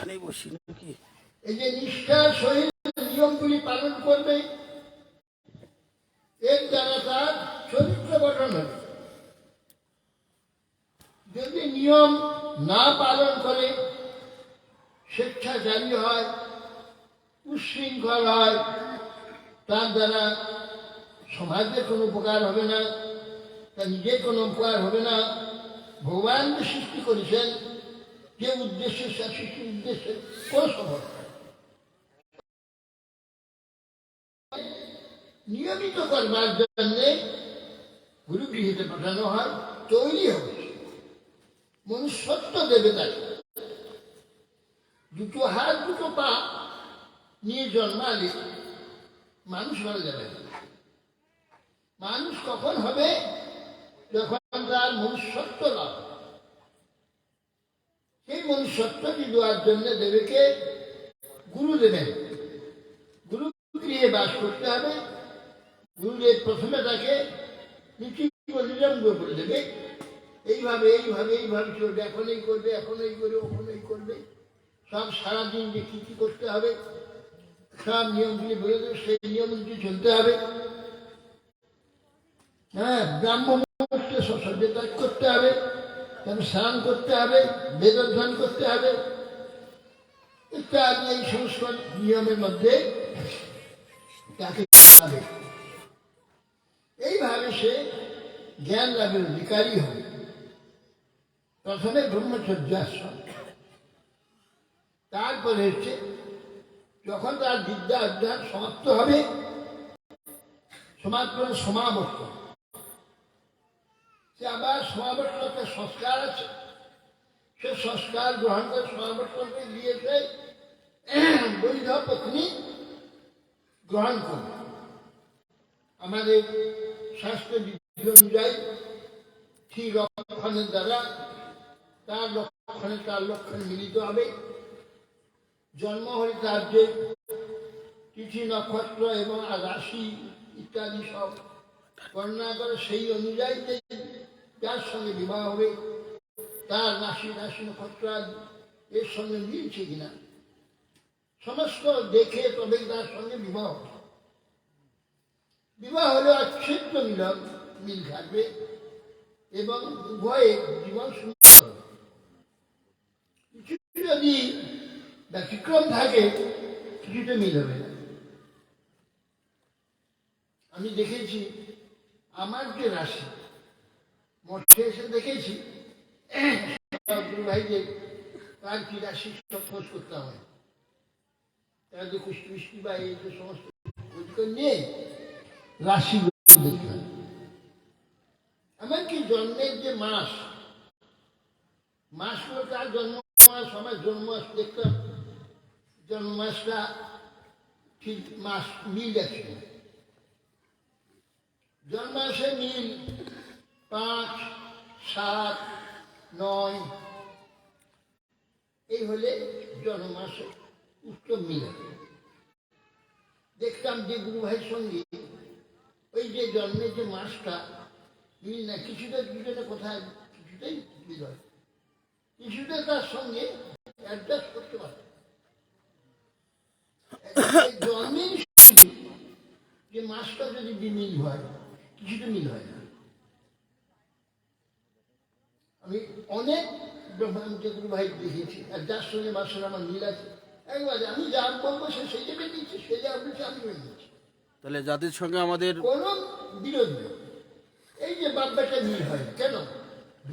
এখানেই বসি নাকি? এই যে নিষ্ঠার সহিত নিয়মগুলি পালন করবে, এর দ্বারা তার চরিত্র গঠন হবে। যদি নিয়ম না পালন করে, স্বেচ্ছাচারী হয়, উচ্ছৃঙ্খল হয়, তার দ্বারা সমাজের কোনো উপকার হবে না, তার নিজের কোনো উপকার হবে না। ভগবান যে সৃষ্টি করেছেন, যে উদ্দেশ্যে সৃষ্টির উদ্দেশ্যে কোন সফল নিয়মিত করবার জন্য গুরুগৃহীতে পাঠানো হয়, তৈরি হবে, মনুষ্যত্ব দেবে তাকে। দুটো হাত দুটো পা নিয়ে জন্মালে মানুষ হওয়া যাবে না। মানুষ কখন হবে? যখন তার মনুষ্যত্ব লাভ। সেই মনুষ্যত্বটি দেওয়ার জন্য দেবীকে গুরু দেবেন। গুরু গৃহে বাস করতে হবে। গুরুদেব প্রথমে তাকে নীতি নিরঙ্গ করে দেবে, এইভাবে এইভাবে এইভাবে চলবে, এখন এই করবে, এখন এই করবে, ওখানে এই করবে, সব সারাদিন যে কি কি করতে হবে সব নিয়মগুলি বলে দেবে, সেই নিয়মগুলি চলতে হবে। হ্যাঁ, ব্রাহ্ম মুহূর্তে সশব্দে ত্যাগ করতে হবে, তারপরে স্নান করতে হবে, বেদ অধ্যয়ন করতে হবে ইত্যাদি। এই সমস্ত নিয়মের মধ্যে তাকে এইভাবে সে জ্ঞান লাভের অধিকারী হবে। প্রথমে ব্রহ্মচর্য আশ্রম, তারপরে হচ্ছে যখন তার বিদ্যা অধ্যয়ন সমাপ্ত হবে, সমাপন সমাবর্তন। সে আবার সমাবর্তনের সংস্কার আছে, সে সংস্কার গ্রহণ করে সমাবর্তনকে দিয়েছে বৈধ পত্নী গ্রহণ করবে। আমাদের শাস্ত্র বিধি অনুযায়ী ঠিক লক্ষণের দ্বারা তার লক্ষণ মিলিত হবে। জন্ম হলে তার যে তিথি নক্ষত্র এবং রাশি ইত্যাদি সব গণনা করে, সেই অনুযায়ী যার সঙ্গে বিবাহ হবে তার রাশি নক্ষত্র এর সঙ্গে মিলছে কিনা সমস্ত দেখে তবে তার সঙ্গে বিবাহ হবে। বিবাহ হলে অচ্ছেদ্য মিল থাকবে এবং উভয়ে জীবন সুন্দর হবে। কিছু যদি ব্যতিক্রম থাকে, কিছুতে মিল হবে না। আমি দেখেছি আমার যে রাশি, মঠে এসে দেখেছি ভাইদের তার কি রাশি সব খোঁজ করতে হয়, তার যে কুষ্টি বা এই যে সমস্ত খোঁজ নিয়ে রাশি দেখতে হয়। এমনকি জন্মের যে মাসগুলো তার জন্ম মাস, আমার জন্ম মাস দেখতাম, জন্ম মাসটা ঠিক মাস মিল যাচ্ছে। জন্মাসে মিল 5, 7, 9 এই হলে জন্মাসে উত্তম মিল। দেখতাম যে গুরু ভাইয়ের সঙ্গে ওই যে জন্মের যে মাসটা মিল না, কিছুটা কোথায় কিছুতেই মিল হয়, কিছুটা তার সঙ্গে অ্যাডজাস্ট করতে পারে। জন্মের যে মাসটা যদি বিমিল হয়, কিছুটা মিল হয় না। আমি অনেক ব্রহ্মাণ্ড গুরু ভাই দেখেছি, আর যার সঙ্গে মাসের আমার মিল আছে, একবারে আমি যা বলবো সে সেই যাবে দিচ্ছি, সে যা বলছে আমি হয়ে দিচ্ছি। তাহলে জাতির সঙ্গে আমাদের কোনো বিরোধ নেই। এই যে বাব্যাটা মিল হয় কেন?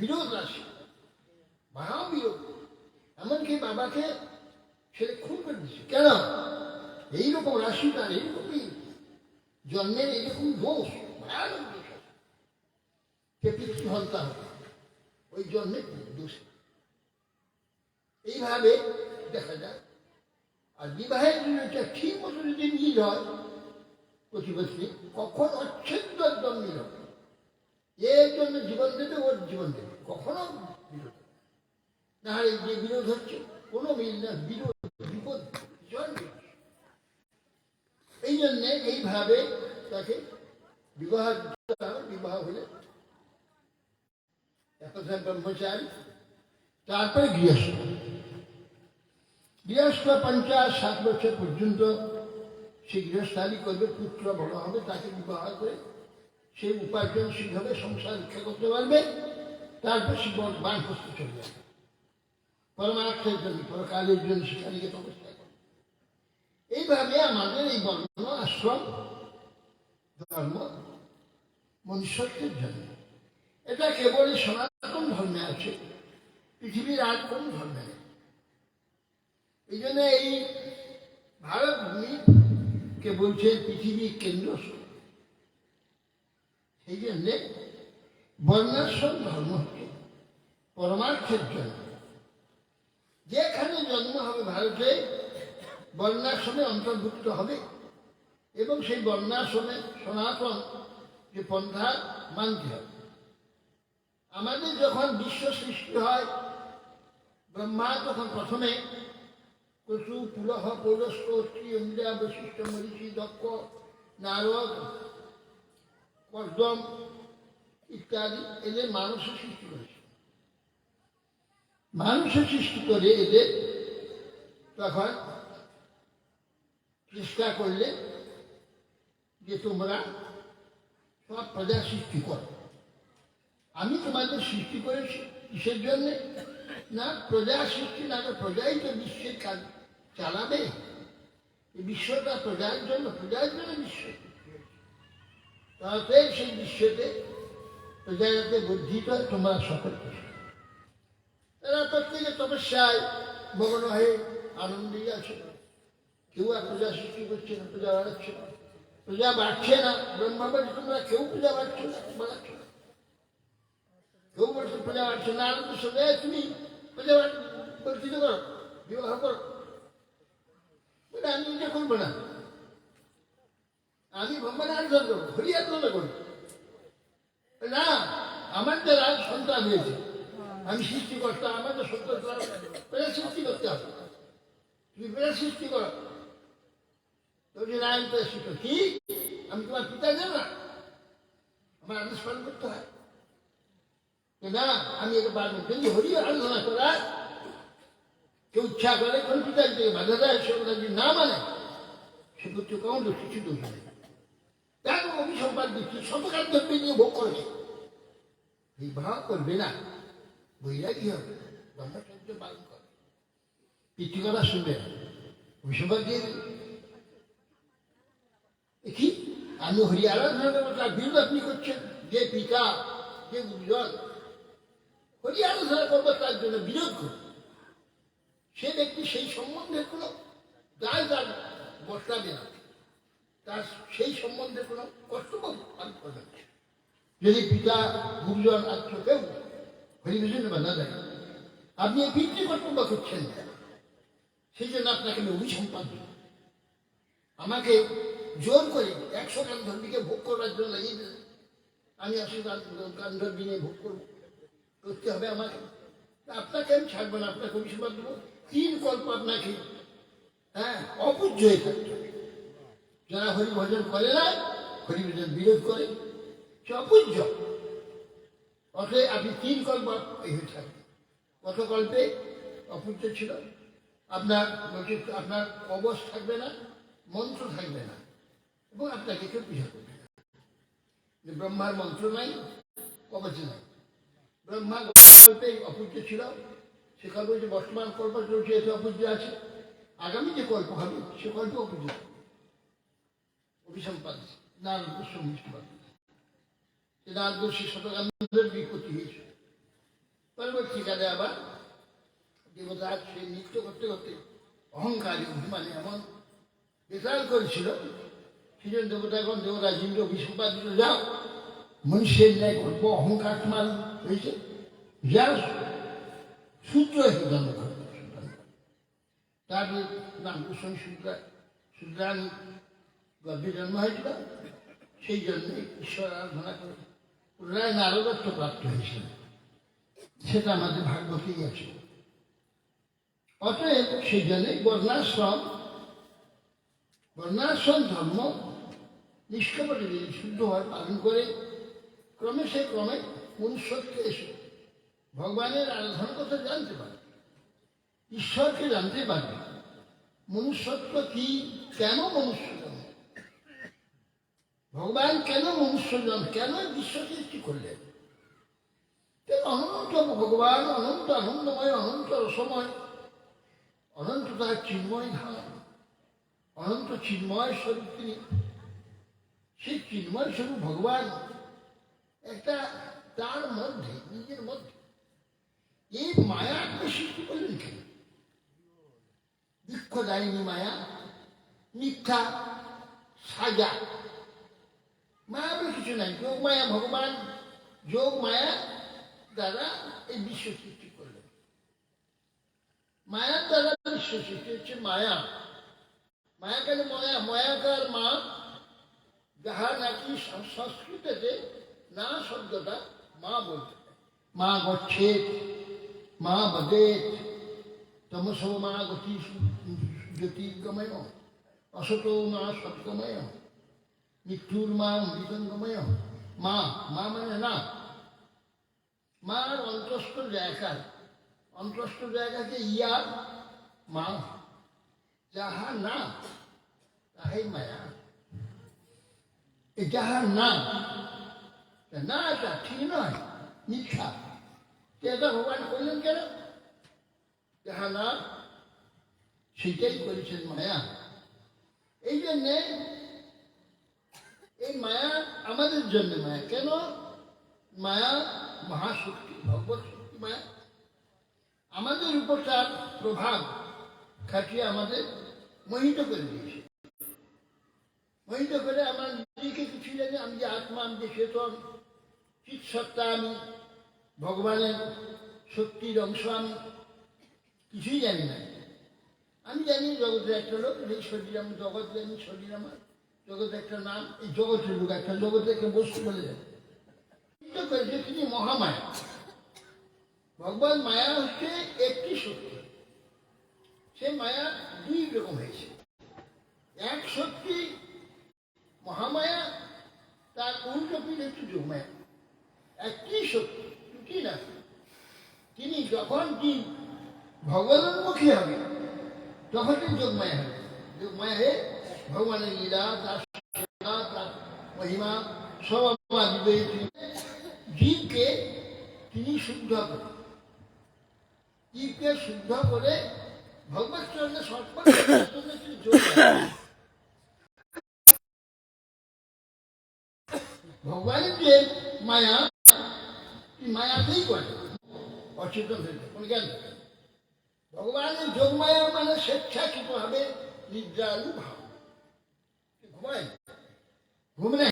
বিরোধ রাশি, মহা বিরোধ। এমনকি বাবাকে ছেলে খুন করে দিচ্ছে কেন? এইরকম রাশি তার, এইরকমই জন্মের এইরকম দোষ, ভয়ানক দোষ আছে, সে পিতৃহত্যা হবে ওই জন্মের দোষ। এইভাবে দেখা যায়। আর বিবাহের জন্য ঠিক মতো যদি মিল হয় প্রতিবেশী, কখন অচ্ছেদ্য একদম মিল হবে। এর জন্য জীবন দেবে, ওর জীবন দেবে, কখনো বিরোধ না হয়। যে বিরোধ হচ্ছে কোনো মিল না, বিরোধ, বিপদ, জয়। এই জন্যে এইভাবে তাকে বিবাহ হলে একথা ব্রহ্মচারী, তারপরে গৃহস্থ। গৃহস্থ 50-60 বছর পর্যন্ত সে গৃহস্থালি করবে, পুত্র বড় হবে, তাকে বিবাহ করে সে উপার্জনশীল হবে, সংসার রক্ষা করতে পারবে, তারপর সে বানপ্রস্থে চলে যাবে পরমার্থের জন্য, পরকালের জন্য সেখানে গিয়ে তপস্যা করবে। এইভাবে আমাদের এই বর্ণ আশ্রম ধর্ম মনুষ্যত্বের জন্য, এটা কেবলই সনাতন ধর্মে আছে, পৃথিবীর আর কোন ধর্মে নেই। এই জন্য এই ভারত ভূমিকে বলছে পৃথিবীর কেন্দ্র। সেই জন্যে বর্ণাশ্রম ধর্ম হচ্ছে পরমার্থের জন্য। যেখানে জন্ম হবে ভারতে বর্ণাশ্রমে অন্তর্ভুক্ত হবে এবং সেই বর্ণাশ্রমে সনাতন যে পন্থা মানতে হবে। আমাদের যখন বিশ্ব সৃষ্টি হয়, ব্রহ্মা তখন প্রথমে কচু, পুলহ, পৌলস্ত, অত্রি, ইন্দ্রা, বশিষ্ঠ, মরিচি, দক্ষ, নারদ, কর্দম ইত্যাদি এদের মানুষের সৃষ্টি করেছে। মানুষের সৃষ্টি করে এদের তখন চেষ্টা করলে যে তোমরা সব প্রজা সৃষ্টি করো। আমি তোমাদের সৃষ্টি করেছি কিসের জন্যে? না প্রজা সৃষ্টি, না তো প্রজাই তো বিশ্বের কাজ চালাবে। এই বিশ্বটা প্রজার জন্য বিশ্ব। তাতে সেই বিশ্বতে প্রজা যাতে বর্ধিত হয়, তোমরা সতর্ক। তারা প্রত্যেকে তপস্যায় মগ্ন হয়ে আনন্দেই আছে। কেউ আর প্রজা সৃষ্টি করছে না, প্রজা বাড়াচ্ছে না, প্রজা বাড়ছে না। ব্রহ্মা বলছে তোমরা কেউ প্রজা বাড়ছো না, বাড়াচ্ছ না। কেউ বলছে প্রজা বাড়ছে না, আনন্দ সঙ্গে তুমি প্রজা বর্ধিত করো, বিবাহ করো। বলে আমি এটা করবো না, আমি ব্রহ্মার আরাধনা করবো, হরি আরাধনা করবো না। আমার যারা সন্তান হয়েছে, আমি সৃষ্টি করতাম, আমার তো সন্তান প্রজা সৃষ্টি করতে হবে। তুমি প্রজা সৃষ্টি করো। আমি তো সৃষ্টি কি আমি তোমার পিতা যাবো না, আমার আদেশ পালন করতে হয় না। আমি এটা পারবো কিন্তু হরি আরাধনা করা কেউ ইচ্ছা করে কোন পিতা থেকে বাধা দেয়, সে যদি না মানে সে পুত্র কেমন কিছু দোষ নেই। তার অভিসম্পাদ দিচ্ছি, শতকাল ধর্মে নিয়ে ভোগ করবে, বিবাহ করবে না, বৈরাগী হবে, ব্রহ্মচর্য পালন করে, পিতৃ কথা শুনবে না, অভিসম্পাদ দিয়ে দেবে। কি আমি হরি আরাধনা করবো, তার বিরোধ আপনি করছেন। যে পিতা, যে গুরুজন হরি আরাধনা করবো তার জন্য বিরোধ করবে, সে ব্যক্তি সেই সম্বন্ধে কোনো দায় তার বসাবে না, তার সেই সম্বন্ধে কোনো কর্তব্য পালন করবে না। যদি পিতা, গুরুজন আর কেউ হরিভূষণে বাধা দেয়, আপনি এই পিতৃ কর্তব্য করছেন না, সেই জন্য আপনাকে আমি অভিসম্পাদ দিই। আমাকে জোর করে 100 গান্ধর্বীকে ভোগ করবার জন্য লাগিয়ে দিলেন, আমি 80 গান্ধর্বী নিয়ে ভোগ করবো, করতে হবে আমাকে। আপনাকে আমি ছাড়বো না, আপনাকে অভিসম্পাদ দেবো। 3 কল্প আপনাকে অপূজ্য হয়ে থাকতে হবে। যারা হরিভজন করে না, হরিভজন বিরোধ করে, সে অপূজ্য। অতএব আপনি 3 কল্প হয়ে থাকবেন। কত কল্পে অপূজ্য ছিল? আপনার আপনার কবচ থাকবে না, মন্ত্র থাকবে না, এবং আপনাকে কেউ পূজা করবে না। ব্রহ্মার মন্ত্র নাই, কবচ নাই। ব্রহ্মা কল্পে অপূজ্য ছিল, সে কল্প যে বর্তমান কল্প চলছে এতে অপূজ্য আছে, আগামী যে কল্প হবে সে কল্প অপূজ্য। অভিসম্পাদ নারদ সমৃষ্টি পাবে, নারদ সে শতকালের বিপত্তি হয়েছে। পরবর্তীকালে আবার দেবতা সে নৃত্য করতে করতে অহংকারী অভিমানে এমন বেতাল করেছিল, সেজন্য দেবতা ইন্দ্র অভিসম্পাদ দিল, যাও মনুষ্যের ন্যায় করবো, অহংকার তোমার হয়েছে, যাও সূত্র জন্ম করবে। তার নাম কুসুম শুদ্রানী গর্ভে জন্ম হয়েছিল, সেই জন্য ঈশ্বর আরাধনা করে পুনরায় নারদত্ব প্রাপ্ত হয়েছিল। সেটা আমাদের ভাগবতেই আছে। অতএব সেই জন্যে বর্ণাশ্রম ধর্ম নিষ্কপটে যদি শুদ্ধভাবে পালন করে ক্রমে মনুষ্যত্বে এসে ভগবানের আরাধনার কথা জানতে পারবে, ঈশ্বরকে জানতে পারবে। মনুষ্যত্ব কি, কেন মনুষ্য জন্ম, ভগবান কেন মনুষ্য জন্ম, কেন বিশ্ব সৃষ্টি করলেন? অনন্ত ভগবান, অনন্ত আনন্দময়, অনন্ত রসময়, অনন্ত তার চিন্ময় ধাম, অনন্ত চিন্ময় স্বরূপ তিনি। সেই চিন্ময় স্বরূপ ভগবান একটা তার মধ্যে, নিজের মধ্যে এই মায়াকে সৃষ্টি করলেন কেন? দুঃখদায়িনী মায়া, মিথ্যা সাজা, মায়া বলে কিছু নাই। যোগ মায়া, ভগবান যোগ মায়া দ্বারা এই বিশ্ব সৃষ্টি করলেন। মায়ার দ্বারা বিশ্ব সৃষ্টি হচ্ছে মায়া। মায়া কেন মায়া? মায়াকার মা, যাহা নাকি সংস্কৃতিতে না শব্দটা মা বলতে, মা গচ্ছেত, মা বদেত, তমস মা গতি জ্যোতির্গময়, অসত মা সৎগময়, মৃত্যুর মা মৃদঙ্গময়। মা, মা মানে না। মার অন্তস্থ জায়গায়, অন্তস্থ জায়গাকে ইয়ার মা, যাহা না তাহাই মায়া। যাহা না, না এটা ঠিক নয়, মিথ্যা। এটা ভগবান করলেন কেন? যাহা না সেটাই করেছেন মায়া। এই জন্যে এই মায়া আমাদের জন্য মায়া। কেন মায়া? মহাশক্তি, ভগবত শক্তি মায়া। আমাদের উপর তার প্রভাব খাটিয়ে আমাদের মোহিত করে দিয়েছে। মোহিত করে আমার নিজেকে কিছু জানি, আমি যে আত্মা, আমি যে চেতন, চিৎ সত্তা, আমি ভগবানের শক্তির অংশ, আমি কিছুই জানি না। আমি জানি জগতের একটা লোক, এই শরীর আমার, জগৎ জানি শরীর আমার, জগৎ একটা নাম, এই জগতের লোক একটা, জগতের বস্তু বলে যায়। করেছে তিনি মহামায়া। ভগবান মায়া হচ্ছে একটি শক্তি, সে মায়া দুই রকম হয়েছে। এক শক্তি মহামায়া, তার উল্টো পিঠ হচ্ছে যোগমায়া। একটি শক্তি, দুটি না। তিনি যখন কি ভগবানমুখী হবে তখন তিনি যোগমায়া হবে। যোগমায়া হয়ে ভগবানের লীলা, তার তার মহিমা সব দিবে। জীবকে তিনি শুদ্ধ করেন, জীবকে শুদ্ধ করে ভগবত চরণে সমর্পণ করার জন্য তিনি যোগ দেন। ভগবানের যে মায়া, মায়াতেই করে অচেতন হয়ে যায়, কোনো জ্ঞান থাকে। ভগবানের যোগ মায়া মানে স্বেচ্ছাকৃত ভাবে নিদ্রালু ভাব, ঘুমায়, ঘুমনে